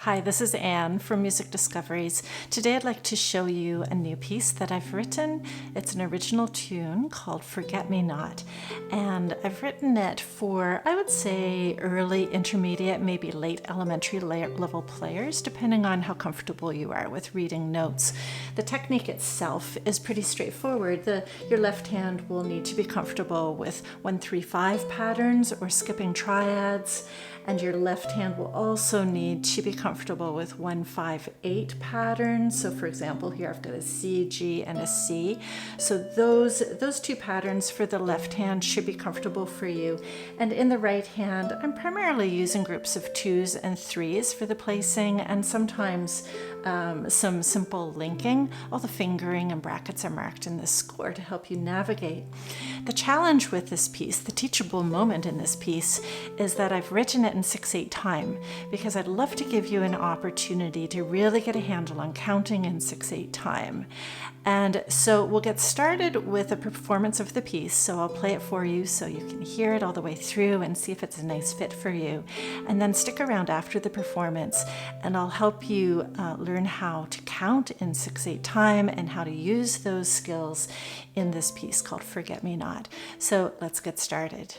Hi, this is Anne from Music Discoveries. Today I'd like to show you a new piece that I've written. It's an original tune called Forget Me Not, and I've written it for, I would say, early, intermediate, maybe late elementary level players, depending on how comfortable you are with reading notes. The technique itself is pretty straightforward. Your left hand will need to be comfortable with 1-3-5 patterns or skipping triads, and your left hand will also need to be comfortable with 1-5-8 patterns. So for example, here I've got a C, G, and a C. So those two patterns for the left hand should be comfortable for you. And in the right hand, I'm primarily using groups of 2s and 3s for the placing, and sometimes some simple linking. All the fingering and brackets are marked in this score to help you navigate. The challenge with this piece, the teachable moment in this piece, is that I've written it in 6/8 time, because I'd love to give you an opportunity to really get a handle on counting in 6/8 time. And so we'll get started with a performance of the piece. So I'll play it for you so you can hear it all the way through and see if it's a nice fit for you. And then stick around after the performance and I'll help you learn how to count in 6/8 time and how to use those skills in this piece called Forget Me Not. So let's get started.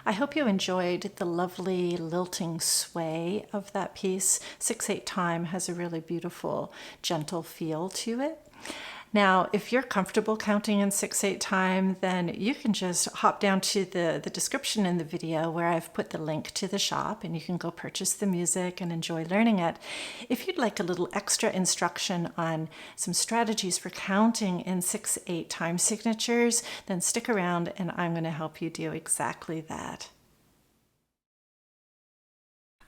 I hope you enjoyed the lovely lilting sway of that piece. 6/8 time has a really beautiful, gentle feel to it. Now, if you're comfortable counting in 6/8 time, then you can just hop down to the description in the video where I've put the link to the shop, and you can go purchase the music and enjoy learning it. If you'd like a little extra instruction on some strategies for counting in 6/8 time signatures, then stick around and I'm going to help you do exactly that.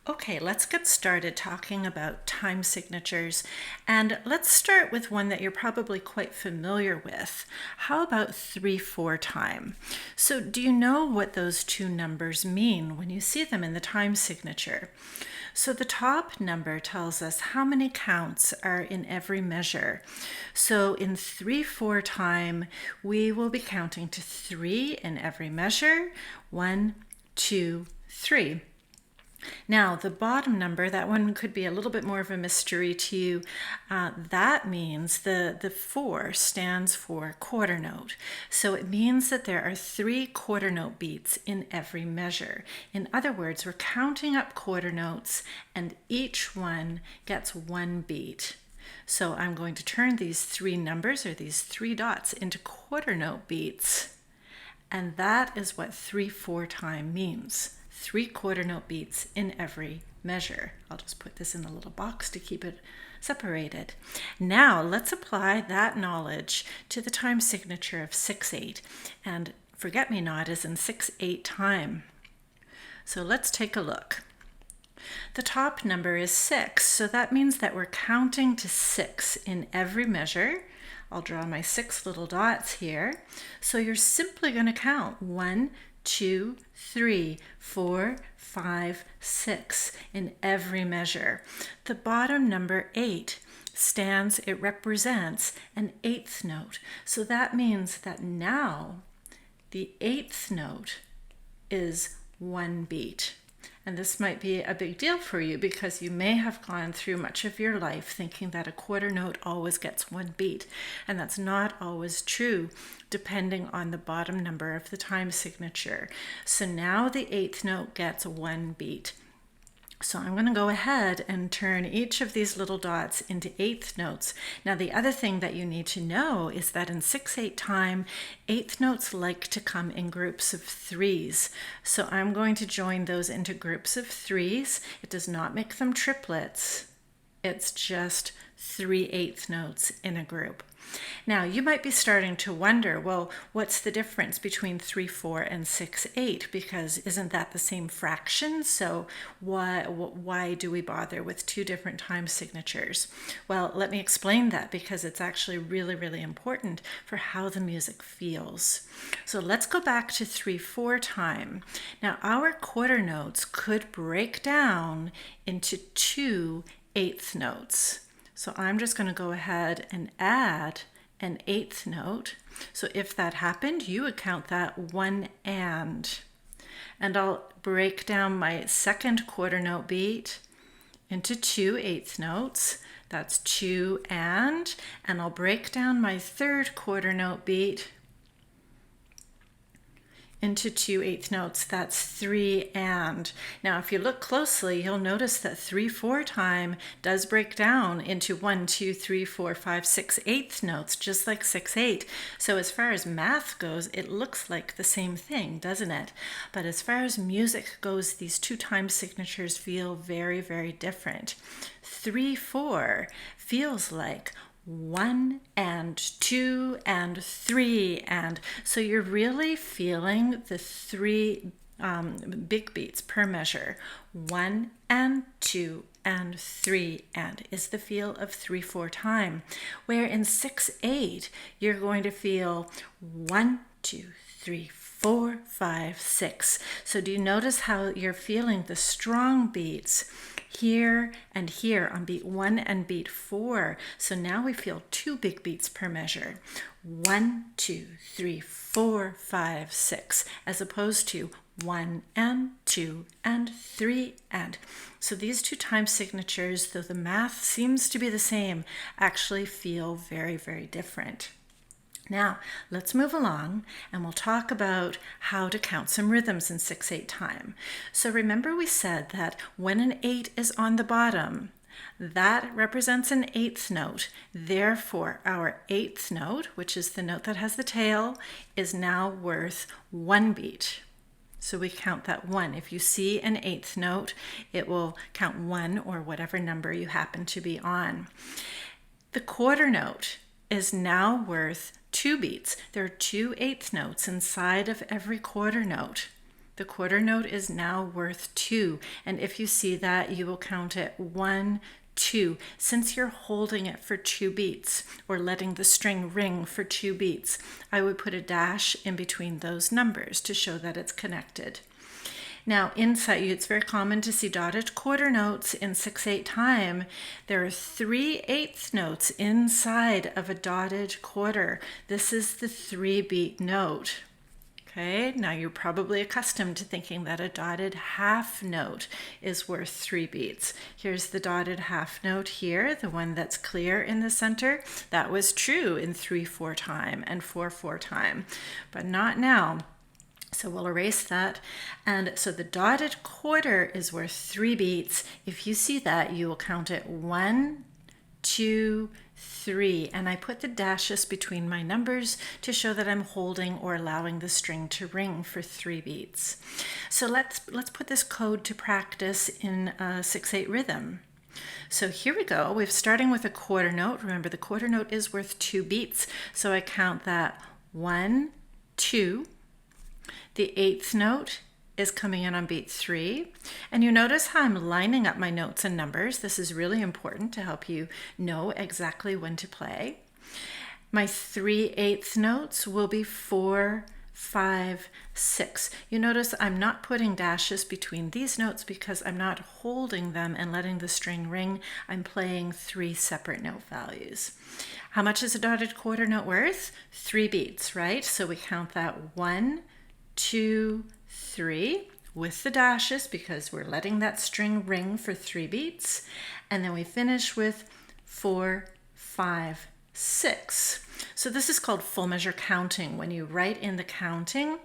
Okay, let's get started talking about time signatures, and let's start with one that you're probably quite familiar with. How about 3/4 time? So do you know what those two numbers mean when you see them in the time signature? So the top number tells us how many counts are in every measure. So in 3/4 time, we will be counting to 3 in every measure. 1, 2, 3. Now, the bottom number, that one could be a little bit more of a mystery to you. That means the 4 stands for quarter note. So it means that there are 3 quarter note beats in every measure. In other words, we're counting up quarter notes and each one gets 1 beat. So I'm going to turn these 3 numbers, or these 3 dots, into quarter note beats. And that is what 3/4 time means. 3 quarter note beats in every measure. I'll just put this in a little box to keep it separated. Now let's apply that knowledge to the time signature of 6/8. And forget-me-not is in 6/8 time. So let's take a look. The top number is 6, so that means that we're counting to 6 in every measure. I'll draw my 6 little dots here. So you're simply going to count 1, 2, 3, 4, 5, 6 in every measure. The bottom number 8 it represents an 8th note. So that means that now the 8th note is 1 beat. And this might be a big deal for you because you may have gone through much of your life thinking that a quarter note always gets 1 beat. And that's not always true, depending on the bottom number of the time signature. So now the 8th note gets 1 beat. So I'm going to go ahead and turn each of these little dots into 8th notes. Now the other thing that you need to know is that in 6/8 time, 8th notes like to come in groups of 3s. So I'm going to join those into groups of 3s. It does not make them triplets. It's just 3 8th notes in a group. Now you might be starting to wonder, well, what's the difference between 3/4 and 6/8? Because isn't that the same fraction? So why do we bother with 2 different time signatures? Well, let me explain that because it's actually really, really important for how the music feels. So let's go back to 3/4 time. Now our quarter notes could break down into 2 8th notes. So I'm just going to go ahead and add an 8th note. So if that happened, you would count that 1 and. And I'll break down my second quarter note beat into 2 8th notes. That's 2 and I'll break down my third quarter note beat into 2 8th notes. That's 3 and. Now if you look closely, you'll notice that 3/4 time does break down into 1, 2, 3, 4, 5, 6 8th notes, just like 6/8. So as far as math goes, it looks like the same thing, doesn't it? But as far as music goes, these 2 time signatures feel very, very different. 3/4 feels like 1 and 2 and 3 and. So you're really feeling the 3 big beats per measure. 1 and 2 and 3 and is the feel of 3/4 time. Where in 6/8 you're going to feel 1, 2, 3, 4, 5, 6. So do you notice how you're feeling the strong beats here and here on beat 1 and beat 4? So now we feel 2 big beats per measure. 1, 2, 3, 4, 5, 6, as opposed to 1 and 2 and 3 and. So these 2 time signatures, though the math seems to be the same, actually feel very, very different. Now, let's move along and we'll talk about how to count some rhythms in 6/8 time. So remember we said that when an 8 is on the bottom, that represents an 8th note. Therefore, our 8th note, which is the note that has the tail, is now worth 1 beat. So we count that 1. If you see an 8th note, it will count 1 or whatever number you happen to be on. The quarter note is now worth 2 beats. There are 2 8th notes inside of every quarter note. The quarter note is now worth 2. And if you see that, you will count it 1, 2. Since you're holding it for 2 beats or letting the string ring for 2 beats, I would put a dash in between those numbers to show that it's connected. Now, inside, it's very common to see dotted quarter notes in 6/8 time. There are 3 8th notes inside of a dotted quarter. This is the 3 beat note. Okay, now you're probably accustomed to thinking that a dotted half note is worth 3 beats. Here's the dotted half note here, the one that's clear in the center. That was true in 3/4 time and 4/4 time, but not now. So we'll erase that. And so the dotted quarter is worth 3 beats. If you see that, you will count it 1, 2, 3, and I put the dashes between my numbers to show that I'm holding or allowing the string to ring for 3 beats. So let's put this code to practice in a 6/8 rhythm. So here we go. We're starting with a quarter note. Remember, the quarter note is worth 2 beats, so I count that 1, 2. The 8th note is coming in on beat 3. And you notice how I'm lining up my notes and numbers. This is really important to help you know exactly when to play. My 3/8 notes will be 4, 5, 6. You notice I'm not putting dashes between these notes because I'm not holding them and letting the string ring. I'm playing 3 separate note values. How much is a dotted quarter note worth? 3 beats, right? So we count that 1, 2, 3 with the dashes because we're letting that string ring for 3 beats. And then we finish with 4, 5, 6. So this is called full measure counting, when you write in the counting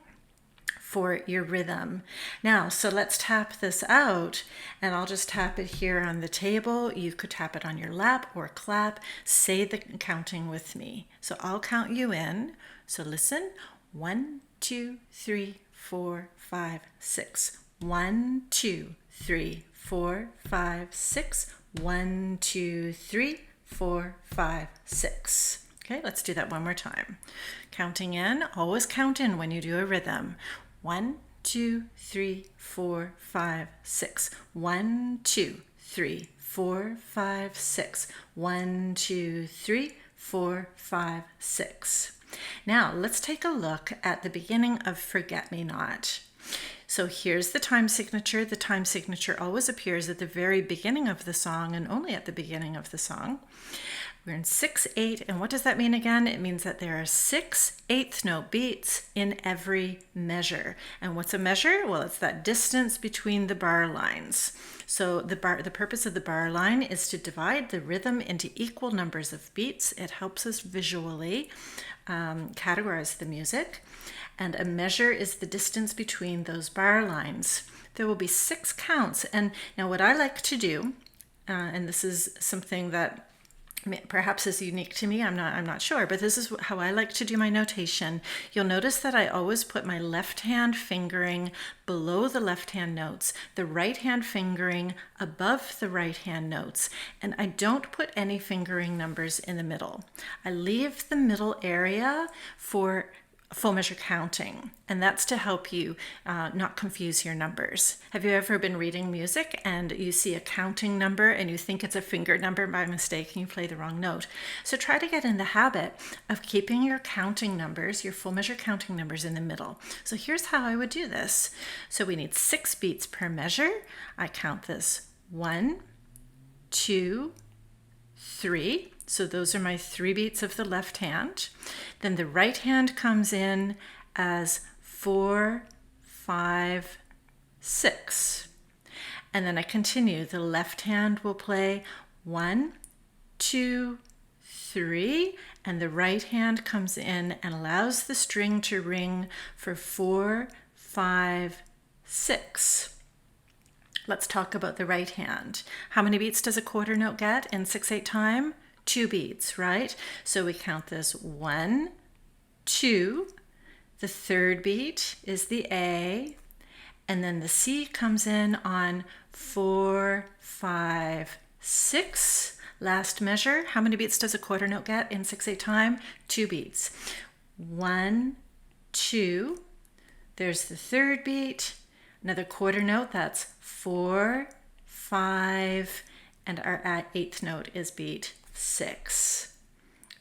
for your rhythm. Now, so let's tap this out, and I'll just tap it here on the table. You could tap it on your lap or clap. Say the counting with me. So I'll count you in. So listen, 1, 2, 3, 4, 5, 6. 1, 2, 3, 4, 5, 6. 1, 2, 3, 4, 5, 6. Okay, let's do that one more time. Counting in, always count in when you do a rhythm. 1, 2, 3, 4, 5, 6. 1, 2, 3, 4, 5, 6. 1, 2, 3, 4, 5, 6. Now, let's take a look at the beginning of Forget Me Not. So here's the time signature. The time signature always appears at the very beginning of the song and only at the beginning of the song. We're in 6/8, and what does that mean again? It means that there are 6 eighth note beats in every measure. And what's a measure? Well, it's that distance between the bar lines. So the purpose of the bar line is to divide the rhythm into equal numbers of beats. It helps us visually categorize the music. And a measure is the distance between those bar lines. There will be 6 counts. And now what I like to do, and this is something that perhaps is unique to me, I'm not sure, but this is how I like to do my notation. You'll notice that I always put my left hand fingering below the left hand notes, the right hand fingering above the right hand notes, and I don't put any fingering numbers in the middle. I leave the middle area for full measure counting, and that's to help you not confuse your numbers. Have you ever been reading music and you see a counting number and you think it's a finger number by mistake and you play the wrong note? So try to get in the habit of keeping your counting numbers, your full measure counting numbers, in the middle. So here's how I would do this. So we need 6 beats per measure. I count this 1, 2, 3. So those are my 3 beats of the left hand. Then the right hand comes in as 4, 5, 6. And then I continue. The left hand will play 1, 2, 3, and the right hand comes in and allows the string to ring for 4, 5, 6. Let's talk about the right hand. How many beats does a quarter note get in 6/8 time? 2 beats, right? So we count this 1, 2. The third beat is the A, and then the C comes in on 4, 5, 6. Last measure. How many beats does a quarter note get in 6/8 time? 2 beats. 1, 2. There's the third beat. Another quarter note, that's 4, 5, and our 8th note is beat 6.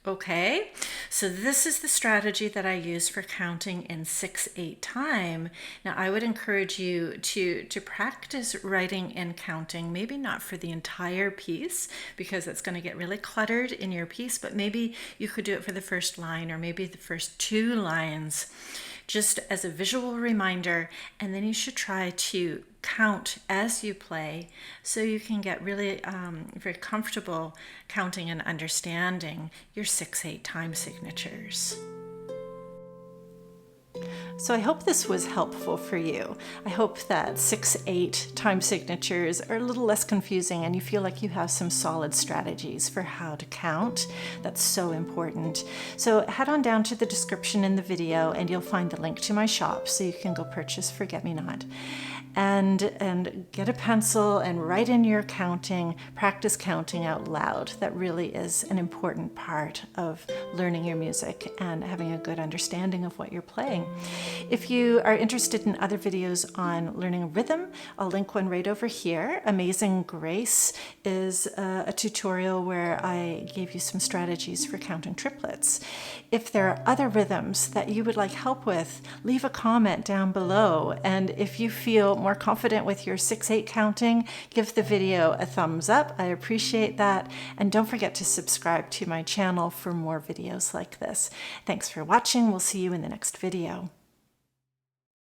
Okay, so this is the strategy that I use for counting in 6/8 time. Now I would encourage you to practice writing and counting, maybe not for the entire piece because it's going to get really cluttered in your piece, but maybe you could do it for the first line or maybe the first 2 lines, just as a visual reminder, and then you should try to count as you play so you can get really very comfortable counting and understanding your 6/8 time signatures. So I hope this was helpful for you. I hope that 6/8 time signatures are a little less confusing and you feel like you have some solid strategies for how to count. That's so important. So head on down to the description in the video and you'll find the link to my shop so you can go purchase Forget Me Not. And get a pencil and write in your counting, practice counting out loud. That really is an important part of learning your music and having a good understanding of what you're playing. If you are interested in other videos on learning rhythm, I'll link one right over here. Amazing Grace is a tutorial where I gave you some strategies for counting triplets. If there are other rhythms that you would like help with, leave a comment down below. And if you feel more confident with your 6/8 counting, give the video a thumbs up. I appreciate that. And don't forget to subscribe to my channel for more videos like this. Thanks for watching. We'll see you in the next video.